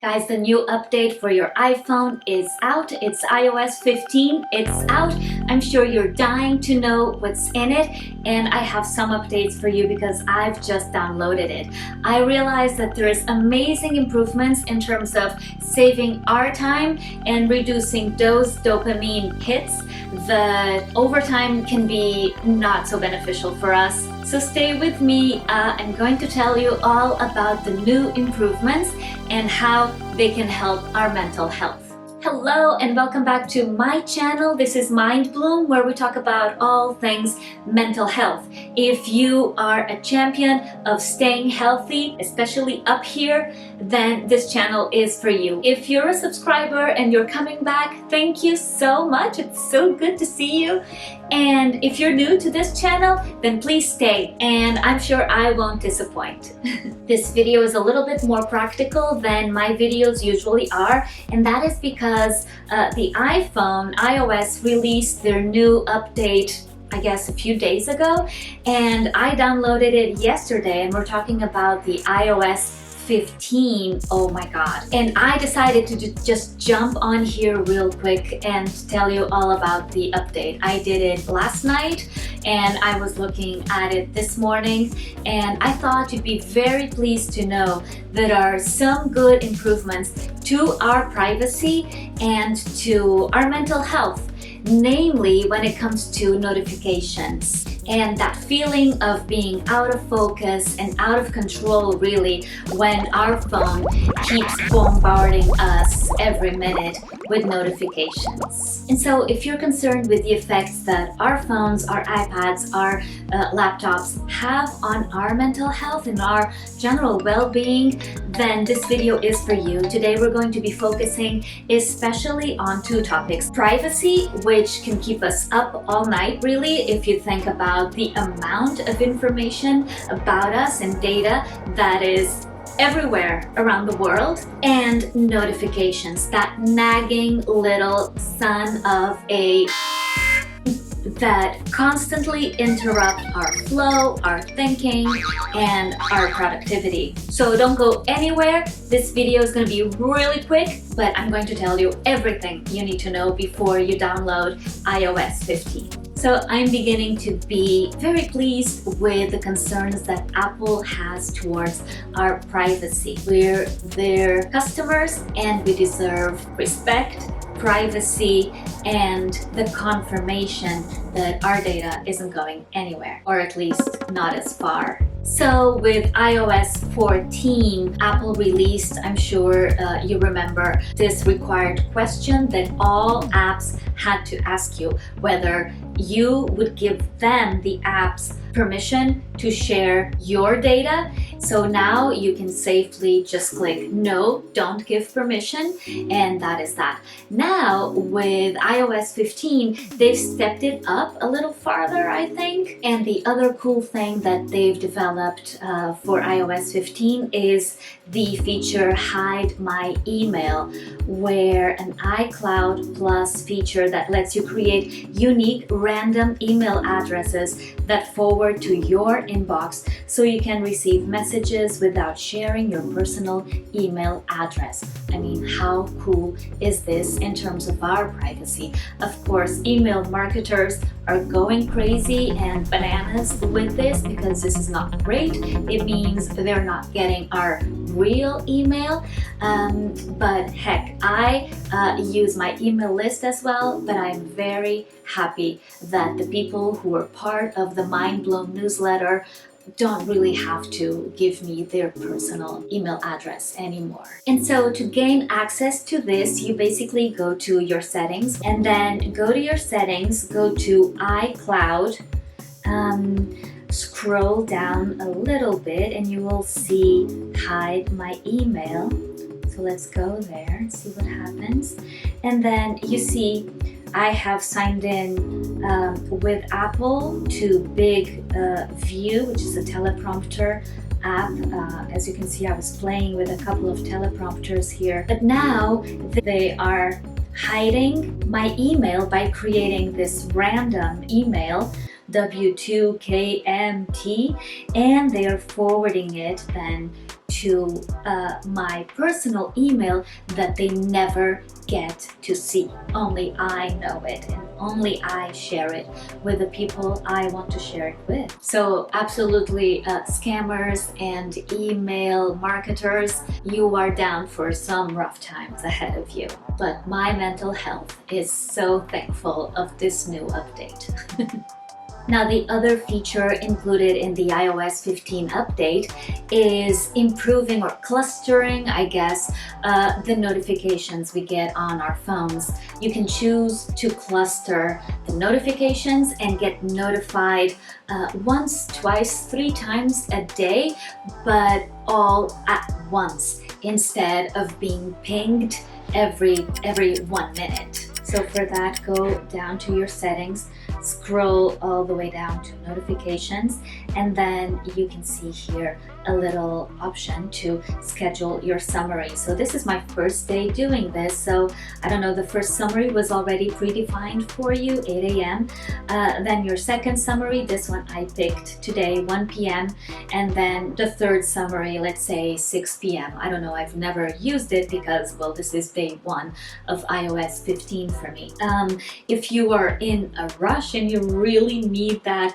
Guys, the new update for your iPhone is out. It's iOS 15. It's out. I'm sure you're dying to know what's in it, and I have some updates for you because I've just downloaded it. I realized that there's amazing improvements in terms of saving our time and reducing those dopamine hits that over time can be not so beneficial for us. So stay with me. I'm going to tell you all about the new improvements and how they can help our mental health. Hello and welcome back to my channel. This is Mind Bloom, where we talk about all things mental health. If you are a champion of staying healthy, especially up here, then this channel is for you. If you're a subscriber and you're coming back, thank you so much. It's so good to see you. And if you're new to this channel, then please stay, and I'm sure I won't disappoint. This video is a little bit more practical than my videos usually are, and that is because the iOS released their new update, I guess a few days ago, and I downloaded it yesterday, and we're talking about the iOS 15. Oh my god. And I decided to just jump on here real quick and tell you all about the update. I did it last night and I was looking at it this morning, and I thought you'd be very pleased to know that there are some good improvements to our privacy and to our mental health, namely when it comes to notifications and that feeling of being out of focus and out of control, really, when our phone keeps bombarding us every minute with notifications. And so if you're concerned with the effects that our phones, our iPads, our laptops have on our mental health and our general well-being, then this video is for you. Today we're going to be focusing especially on two topics: privacy, which can keep us up all night, really, if you think about the amount of information about us and data that is everywhere around the world, and notifications, that nagging little son of a that constantly interrupt our flow, our thinking, and our productivity. So don't go anywhere. This video is going to be really quick, but I'm going to tell you everything you need to know before you download iOS 15. So I'm beginning to be very pleased with the concerns that Apple has towards our privacy. We're their customers and we deserve respect, privacy, and the confirmation that our data isn't going anywhere, or at least not as far. So with iOS 14, Apple released, I'm sure you remember, this required question that all apps had to ask you, whether you would give them, the apps, permission to share your data. So now you can safely just click no, don't give permission, and that is that. Now with iOS 15, they've stepped it up a little farther, I think. And the other cool thing that they've developed for iOS 15 is the feature Hide My Email, where an iCloud Plus feature that lets you create unique random email addresses that forward to your inbox so you can receive messages without sharing your personal email address. I mean, how cool is this in terms of our privacy? Of course, email marketers are going crazy and bananas with this because this is not great. It means they're not getting our real email, but heck, I use my email list as well, but I'm very happy that the people who are part of the Mind Bloom newsletter don't really have to give me their personal email address anymore. And so to gain access to this, you basically go to your settings, and then go to your settings, go to iCloud, scroll down a little bit and you will see Hide My Email. So let's go there and see what happens. And then you see I have signed in with Apple to Big View, which is a teleprompter app. As you can see, I was playing with a couple of teleprompters here, but now they are hiding my email by creating this random email W2KMT, and they are forwarding it then to my personal email that they never get to see. Only I know it, and only I share it with the people I want to share it with. So absolutely, scammers and email marketers, you are down for some rough times ahead of you. But my mental health is so thankful of this new update. Now, the other feature included in the iOS 15 update is improving or clustering, I guess, the notifications we get on our phones. You can choose to cluster the notifications and get notified once, twice, 3 times a day, but all at once instead of being pinged every 1 minute. So for that, go down to your settings, scroll all the way down to notifications, and then you can see here a little option to schedule your summary. So this is my first day doing this, so I don't know, the first summary was already predefined for you, 8 a.m. Then your second summary, this one I picked today, 1 p.m. And then the third summary, let's say 6 p.m. I don't know, I've never used it because, well, this is day 1 of iOS 15 for me. If you are in a rush and you really need that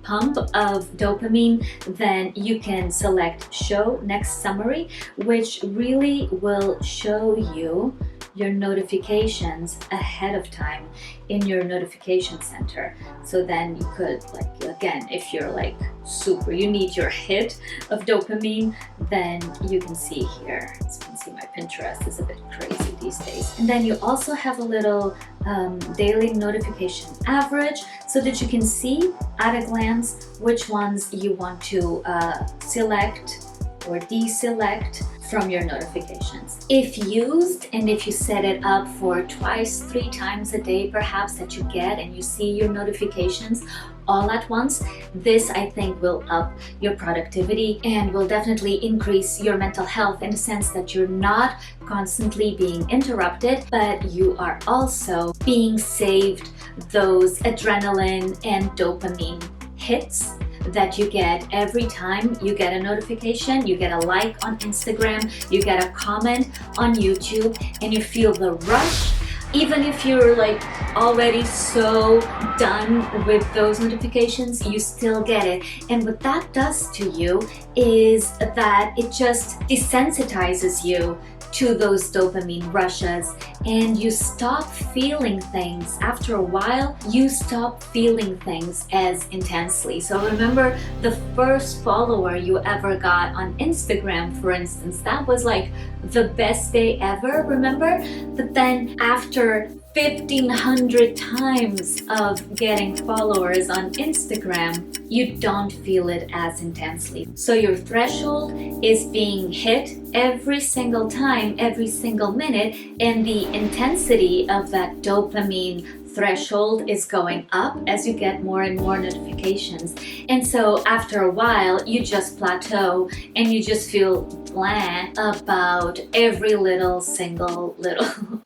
pump of dopamine, then you can select Show Next Summary, which really will show you your notifications ahead of time in your notification center. So then you could, like, again, if you're like you need your hit of dopamine, then you can see here. As you can see, my Pinterest is a bit crazy these days. And then you also have a little daily notification average so that you can see at a glance which ones you want to select or deselect from your notifications. If used, and if you set it up for twice, 3 times a day perhaps that you get and you see your notifications all at once, this I think will up your productivity and will definitely increase your mental health in the sense that you're not constantly being interrupted, but you are also being saved those adrenaline and dopamine hits that you get every time you get a notification, you get a like on Instagram, you get a comment on YouTube, and you feel the rush. Even if you're like already so done with those notifications, you still get it. And what that does to you is that it just desensitizes you to those dopamine rushes, and you stop feeling things. After a while, you stop feeling things as intensely. So remember the first follower you ever got on Instagram, for instance, that was like the best day ever, remember? But then after 1,500 times of getting followers on Instagram, you don't feel it as intensely. So your threshold is being hit every single time, every single minute, and the intensity of that dopamine threshold is going up as you get more and more notifications. And so after a while, you just plateau and you just feel bland about every little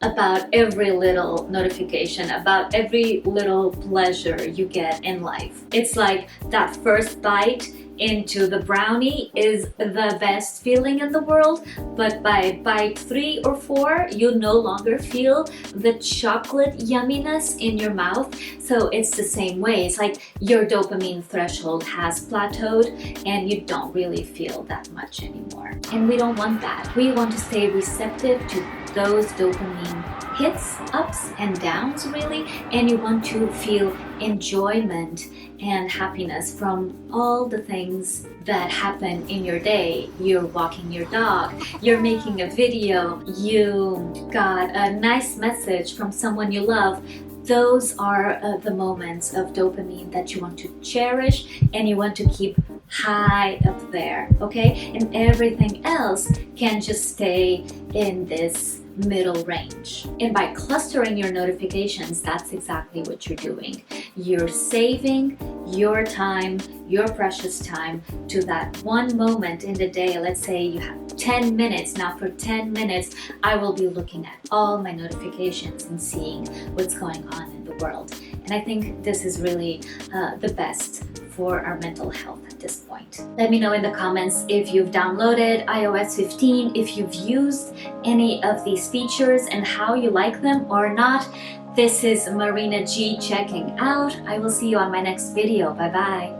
about every little notification, about every little pleasure you get in life. It's like that first bite into the brownie is the best feeling in the world, but by bite 3 or 4, you no longer feel the chocolate yumminess in your mouth. So it's the same way. It's like your dopamine threshold has plateaued and you don't really feel that much anymore. And we don't want that. We want to stay receptive to those dopamine hits, ups and downs really, and you want to feel enjoyment and happiness from all the things that happen in your day. You're walking your dog, you're making a video, you got a nice message from someone you love. Those are the moments of dopamine that you want to cherish and you want to keep high up there, okay? And everything else can just stay in this middle range. And by clustering your notifications, that's exactly what you're doing. You're saving your time, your precious time, to that one moment in the day. Let's say you have 10 minutes. Now for 10 minutes, I will be looking at all my notifications and seeing what's going on in the world. And I think this is really the best for our mental health at this point. Let me know in the comments if you've downloaded iOS 15, if you've used any of these features and how you like them or not. This is Marina G checking out. I will see you on my next video. Bye bye.